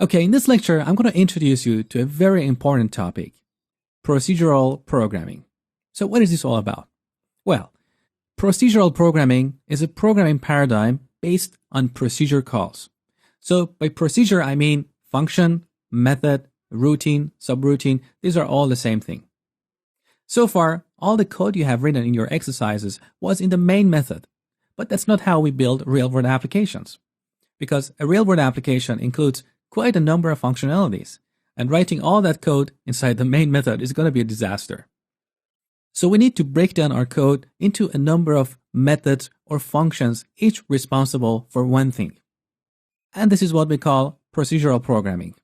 Okay, in this lecture, I'm going to introduce you to a very important topic, procedural programming. So what is this all about? Well, procedural programming is a programming paradigm based on procedure calls. So by procedure, I mean function, method, routine, subroutine. These are all the same thing. So far, all the code you have written in your exercises was in the main method, but that's not how we build real-world applications. Because a real-world application includes quite a number of functionalities, and writing all that code inside the main method is going to be a disaster. So we need to break down our code into a number of methods or functions, each responsible for one thing. And this is what we call procedural programming.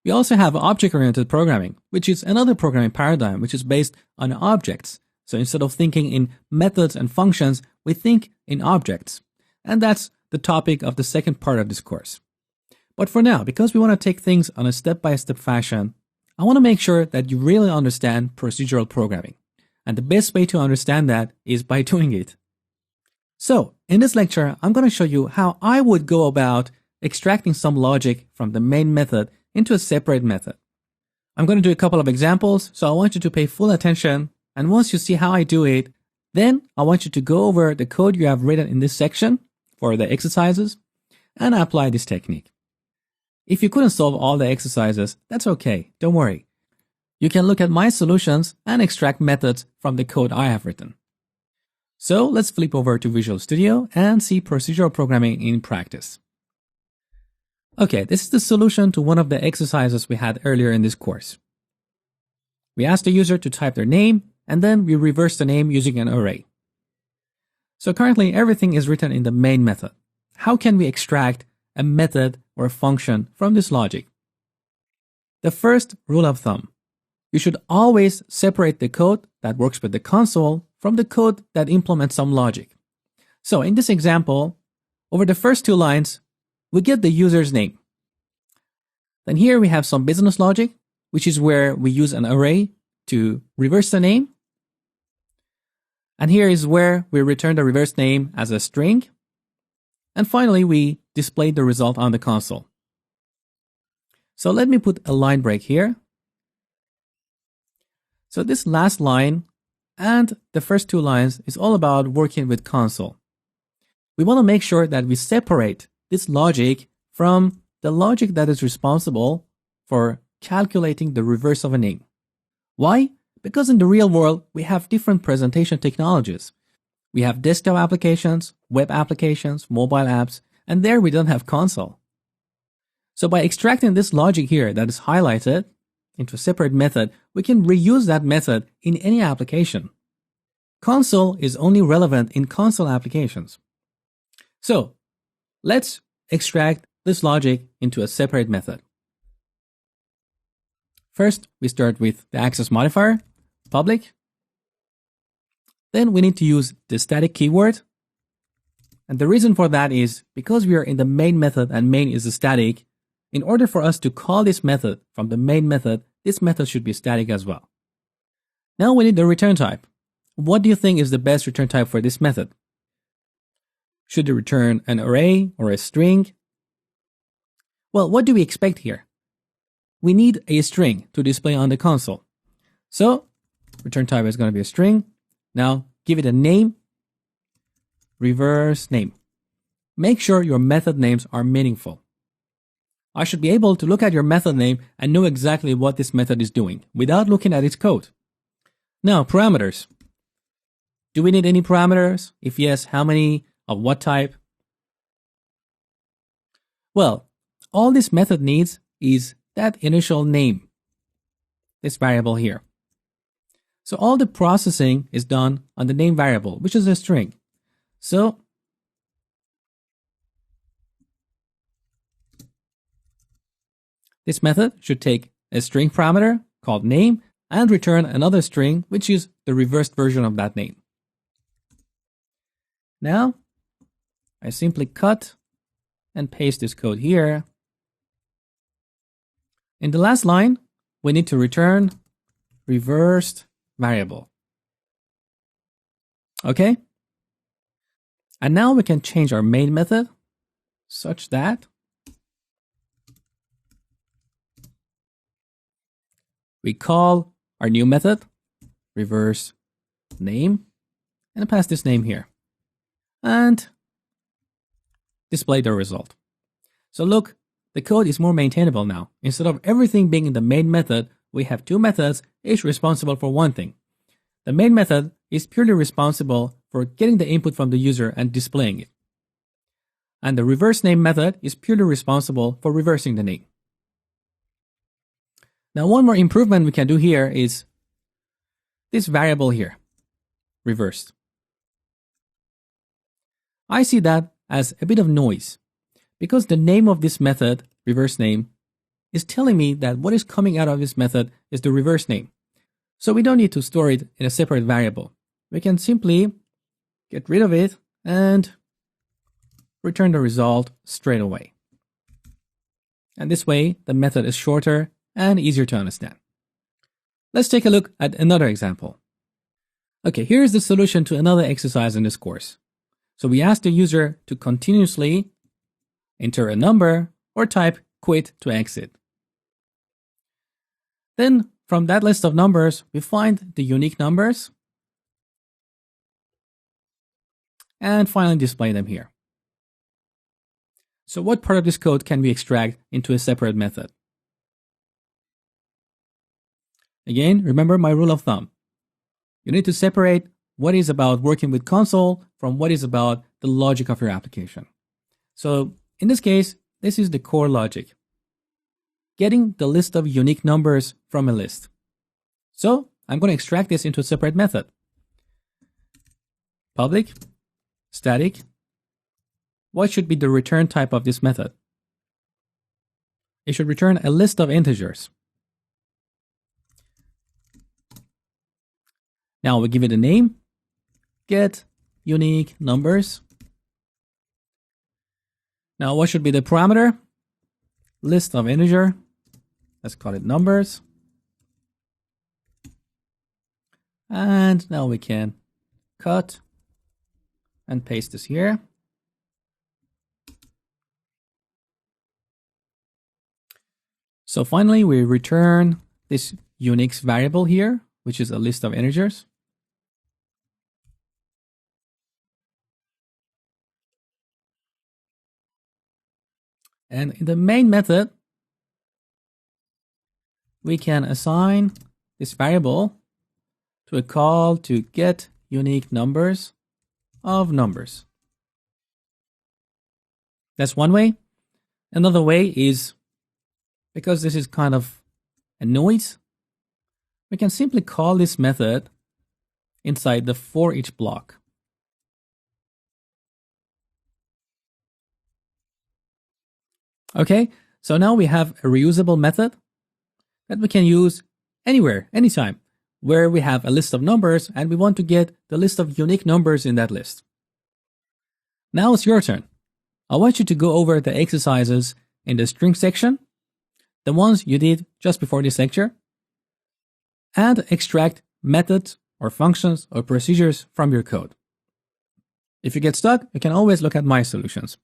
We also have object-oriented programming, which is another programming paradigm which is based on objects. So instead of thinking in methods and functions, we think in objects. And that's the topic of the second part of this course. But for now, because we want to take things on a step-by-step fashion, I want to make sure that you really understand procedural programming. And the best way to understand that is by doing it. So, in this lecture, I'm going to show you how I would go about extracting some logic from the main method into a separate method. I'm going to do a couple of examples, so I want you to pay full attention. And once you see how I do it, then I want you to go over the code you have written in this section for the exercises and apply this technique. If you couldn't solve all the exercises, that's okay, don't worry. You can look at my solutions and extract methods from the code I have written. So let's flip over to Visual Studio and see procedural programming in practice. Okay, this is the solution to one of the exercises we had earlier in this course. We asked the user to type their name, and then we reverse the name using an array. So currently everything is written in the main method. How can we extract a method or a function from this logic? The first rule of thumb: you should always separate the code that works with the console from the code that implements some logic. So in this example, over the first two lines, we get the user's name. Then here we have some business logic, which is where we use an array to reverse the name. And here is where we return the reverse name as a string. And finally, we display the result on the console. So let me put a line break here. So this last line and the first two lines is all about working with console. We want to make sure that we separate this logic from the logic that is responsible for calculating the reverse of a name. Why? Because in the real world, we have different presentation technologies. We have desktop applications, web applications, mobile apps, and there we don't have console. So by extracting this logic here that is highlighted into a separate method, we can reuse that method in any application. Console is only relevant in console applications. So let's extract this logic into a separate method. First, we start with the access modifier, public. Then we need to use the static keyword. And the reason for that is because we are in the main method and main is a static. In order for us to call this method from the main method, this method should be static as well. Now we need the return type. What do you think is the best return type for this method? Should it return an array or a string? Well, what do we expect here? We need a string to display on the console. So return type is going to be a string. Now give it a name, reverse name. Make sure your method names are meaningful. I should be able to look at your method name and know exactly what this method is doing without looking at its code. Now, parameters. Do we need any parameters? If yes, how many? Of what type? Well, all this method needs is that initial name, this variable here. So all the processing is done on the name variable, which is a string. So this method should take a string parameter called name and return another string, which is the reversed version of that name. Now, I simply cut and paste this code here. In the last line, we need to return reversed variable. Okay? And now we can change our main method such that We call our new method, reverse name, and pass this name here. And display the result. So look, the code is more maintainable now. Instead of everything being in the main method, we have two methods, each responsible for one thing. The main method is purely responsible for getting the input from the user and displaying it. And the reverse name method is purely responsible for reversing the name. Now, one more improvement we can do here is this variable here, reversed. I see that as a bit of noise because the name of this method, reverse name, is telling me that what is coming out of this method is the reverse name. So we don't need to store it in a separate variable. We can simply get rid of it and return the result straight away. And this way, the method is shorter and easier to understand. Let's take a look at another example. Okay, here's the solution to another exercise in this course. So we ask the user to continuously enter a number or type quit to exit. Then from that list of numbers, we find the unique numbers and finally display them here. So what part of this code can we extract into a separate method? Again, remember my rule of thumb. You need to separate what is about working with console from what is about the logic of your application. So in this case, this is the core logic. Getting the list of unique numbers from a list. So I'm going to extract this into a separate method. Public, static. What should be the return type of this method? It should return a list of integers. Now we give it a name, get unique numbers. Now what should be the parameter? List of integer. Let's call it numbers. And now we can cut and paste this here. So finally, we return this Unix variable here, which is a list of integers. And in the main method, we can assign this variable to a call to get unique numbers of numbers. That's one way. Another way is, because this is kind of a noise, we can simply call this method inside the for each block. Okay, so now we have a reusable method that we can use anywhere, anytime, where we have a list of numbers and we want to get the list of unique numbers in that list. Now it's your turn. I want you to go over the exercises in the string section, the ones you did just before this lecture, and extract methods or functions or procedures from your code. If you get stuck, you can always look at my solutions.